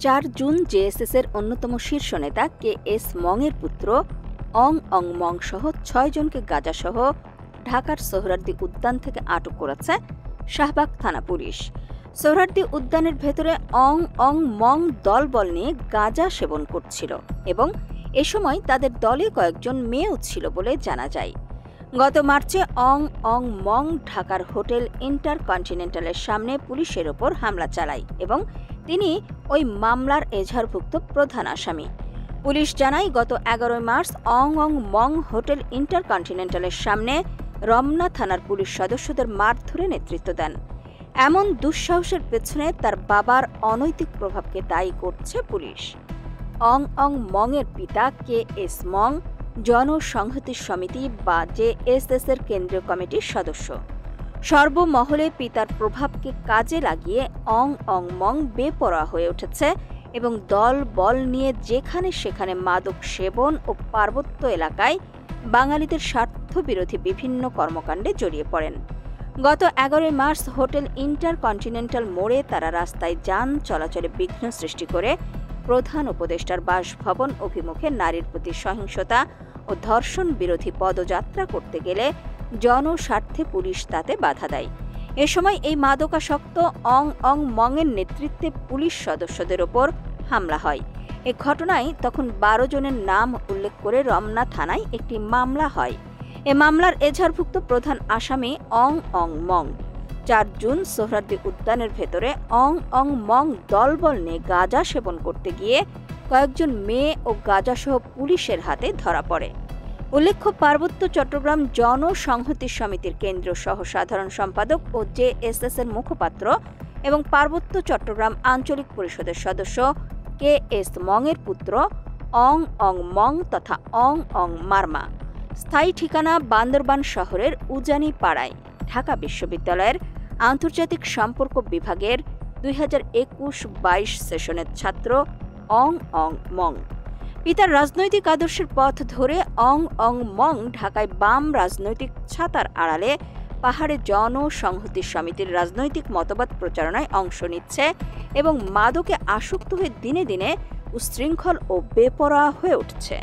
4 June JSS এর অন্যতম শীর্ষ নেতা কে.এস. মংয়ের পুত্র অং অং মং সহ 6 জনকে গাঁজাসহ ঢাকার সোহরাওয়ার্দী উদ্যান থেকে আটক করেছে শাহবাগ থানা পুলিশ। সোহরাওয়ার্দী উদ্যানের ভেতরে অং অং মং দলবল নিয়ে গাঁজা সেবন করছিল এবং এ সময় তাদের দলে কয়েকজন মেয়েও ছিল বলে জানা যায়। গত মার্চে অং অং মং ঢাকার হোটেল ইন্টারকন্টিনেন্টালের সামনে পুলিশের ওপর হামলা চালায় এবং তিনি ওই মামলার এজাহারভুক্ত প্রধান আসামি। পুলিশ জানায়, গত 11 মার্চ অং অং মং হোটেল ইন্টারকন্টিনেন্টালের সামনে রমনা থানার পুলিশ সদস্যদের মারধরে নেতৃত্ব দেন। এমন দুঃসাহসের পেছনে তার বাবার অনৈতিক প্রভাবকে দায়ী করছে পুলিশ। অং অং মংয়ের পিতা কে.এস. মং জনসংহতি সমিতি বা জেএসএস এর কেন্দ্রীয় কমিটির সদস্য। সর্বমহলে পিতার প্রভাবকে কাজে লাগিয়ে অং অং মং বেপরোয়া হয়ে উঠেছে এবং দল বল নিয়ে যেখানে সেখানে মাদক সেবন ও পার্বত্য এলাকায় বাঙালিদের স্বার্থবিরোধী বিভিন্ন কর্মকাণ্ডে জড়িয়ে পড়েন। গত 11 মার্চ হোটেল ইন্টারকন্টিনেন্টাল মোড়ে তারা রাস্তায় যান চলাচলে বিঘ্ন সৃষ্টি করে প্রধান উপদেষ্টার বাসভবন অভিমুখে নারীর প্রতি সহিংসতা ও ধর্ষণ বিরোধী পদযাত্রা করতে গেলে জনস্বার্থে পুলিশ তাতে বাধা দেয়। এ সময় এই মাদকাসক্ত অং অং মংয়ের নেতৃত্বে পুলিশ সদস্যদের ওপর হামলা হয়। এ ঘটনায় তখন 12 জনের নাম উল্লেখ করে রমনা থানায় একটি মামলা হয়। এ মামলার এজাহারভুক্ত প্রধান আসামি অং অং মং। 4 জুন সোহরাওয়ার্দী উদ্যানের ভেতরে অং অং মং দলবল নিয়ে গাঁজা সেবন করতে গিয়ে কয়েকজন মেয়ে ও গাঁজাসহ পুলিশের হাতে ধরা পড়ে। উল্লেখ্য, পার্বত্য চট্টগ্রাম জনসংহতি সমিতির কেন্দ্রীয় সহ সাধারণ সম্পাদক ও জেএসএস এর মুখপাত্র এবং পার্বত্য চট্টগ্রাম আঞ্চলিক পরিষদের সদস্য কে.এস. মংয়ের পুত্র অং অং মং তথা অং অং মারমা। স্থায়ী ঠিকানা বান্দরবান শহরের উজানি পাড়ায়। ঢাকা বিশ্ববিদ্যালয়ের আন্তর্জাতিক সম্পর্ক বিভাগের 2021-22 সেশনের ছাত্র অং অং মং। পিতার রাজনৈতিক আদর্শের পথ ধরে অং অং মং ঢাকায় বাম রাজনৈতিক ছাতার আড়ালে পাহাড়ে জনসংহতি সমিতির রাজনৈতিক মতবাদ প্রচারণায় অংশ নিচ্ছে এবং মাদকে আসক্ত হয়ে দিনে দিনে উচ্ছৃঙ্খল ও বেপরোয়া হয়ে উঠছে।